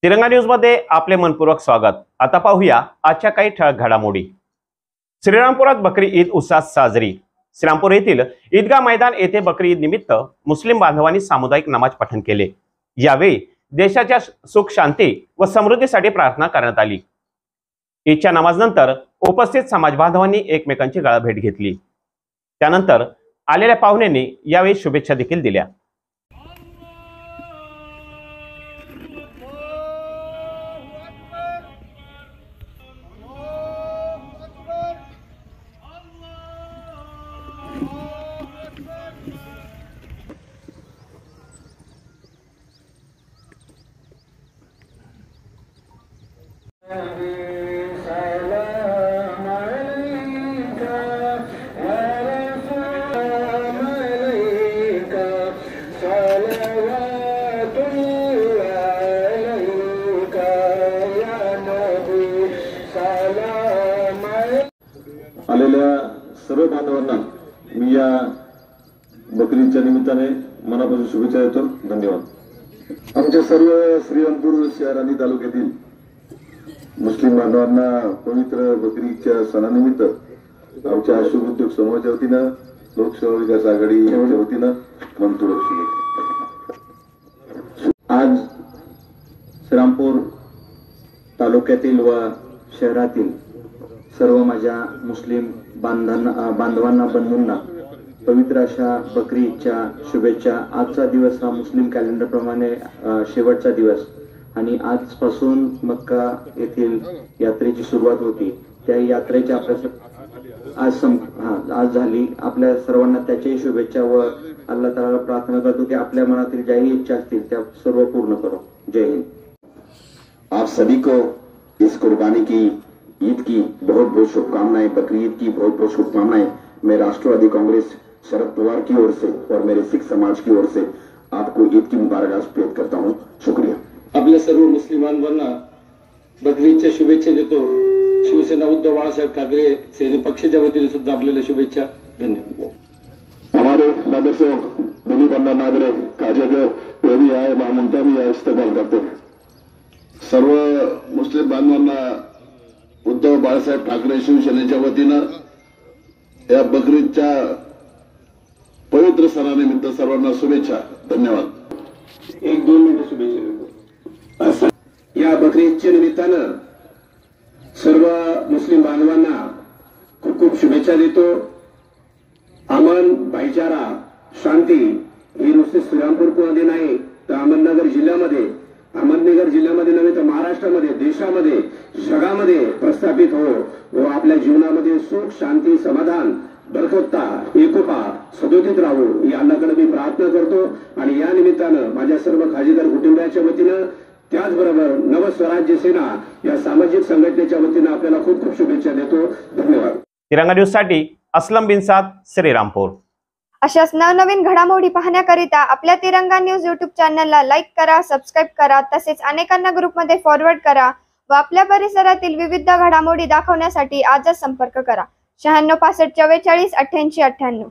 तिरंगा न्यूज मध्ये आपले मनपूर्वक स्वागत। आता पाहूया आजच्या काही ठळक घडामोडी। श्रीरामपुरात बकरी ईद उत्साहात साजरी। श्रीरामपूर येथील ईदगाह मैदान येथे बकरी ईद निमित्त मुस्लिम बांधवांनी सामुदायिक नमाज पठण केले। यावेळी देशाच्या सुख शांती व समृद्धीसाठी प्रार्थना करण्यात आली। ईदच्या नमाजनंतर उपस्थित समाज बांधवांनी एकमेकांची गळाभेट घेतली। त्यानंतर आलेल्या पाहुण्यांनी यावेळी शुभेच्छा देखील दिल्या। आलेल्या सर्व बांधवांना मी या बकरीच्या निमित्ताने मनापासून शुभेच्छा देतो। धन्यवाद। आमच्या सर्व श्रीरामपूर शहर आणि तालुक्यातील मुस्लिम बांधवांना पवित्र बकरीच्या सणानिमित्त आमच्या शुभ उद्योग समूहाच्या वतीनं लोकसेवा विकास आघाडीच्या वतीनं मनपूर्वक शुभेच्छा। आज श्रीरामपूर तालुक्यातील व शहरातील सर्व माझ्या मुस्लिम बांधवांना बंधूंना पवित्र अशा बकरी ईदच्या शुभेच्छा। आजचा दिवस हा मुस्लिम कॅलेंडर प्रमाणे शेवटचा दिवस आणि आजपासून मक्का येथील यात्रेची सुरुवात होती। त्या यात्रेच्या आज झाली। आपल्या सर्वांना त्याच्याही शुभेच्छा व अल्लाह ताआला प्रार्थना करतो की आपल्या मनातील ज्याही इच्छा असतील त्या सर्व पूर्ण करो। जय हिंद। आप सभी को इस कुर्बानी की ईद की बहुत बहुत शुभकामनाएं। बकरी ईद की बहुत बहुत शुभकामनाएं। मैं राष्ट्रवादी कांग्रेस शरद पवार की ओर से और मेरे सिख समाज की ओर से आपको ईद की मुबारकबाद पेश करता हूं। शुक्रिया। आपल्या सर्व मुस्लिम बांधवांना बकरी ईदच्या शुभेच्छा देतो। शिवसेना उद्धव बाळासाहेब ठाकरे सेने पक्षाच्या वतीने सुद्धा आपल्याला शुभेच्छा। धन्यवाद। हमारे नगरसेवक दिलीप अन्ना नागरे काजेगर वे भी आए, मामूनता भी आए, इस्तेमाल करते हैं। सर्व मुस्लिम बांधवांना उद्धव बाळासाहेब ठाकरे शिवसेनेच्या वतीनं या बकरी ईदच्या पवित्र सणानिमित्त सर्वांना शुभेच्छा। धन्यवाद। 1-2 मिनिट शुभेच्छा देतो। या बकरी ईदच्या निमित्तानं सर्व मुस्लिम बांधवांना खूप खूप शुभेच्छा देतो। अमन, भाईचारा, शांती ही नुसती श्रीरामपूरमध्ये नाही तर अहमदनगर जिल्ह्यामध्ये नव्हे तर महाराष्ट्रामध्ये, देशामध्ये, जगामध्ये प्रस्थापित हो व आपल्या जीवनामध्ये सुख, शांती, समाधान, बरकतता, एकोपा सदोदित राहू ही अल्लाहकडे मी प्रार्थना करतो। आणि या निमित्तानं माझ्या सर्व खाजीदार कुटुंबियाच्या वतीनं त्याचबरोबर नवस्वराज्य सेना या सामाजिक संघटनेच्या वतीनं आपल्याला खूप खूप शुभेच्छा देतो। धन्यवाद। तिरंगा न्यूज साठी असलम बिनसाद, श्रीरामपूर। अशाच नवनवीन घडामोडी पाहण्याकरिता आपल्या तिरंगा न्यूज YouTube चॅनलला लाईक करा, सबस्क्राईब करा, तसेच अनेकांना ग्रुपमध्ये फॉरवर्ड करा व आपल्या परिसरातील विविध घडामोडी दाखवण्यासाठी आजच संपर्क करा 96 65 44 88 98।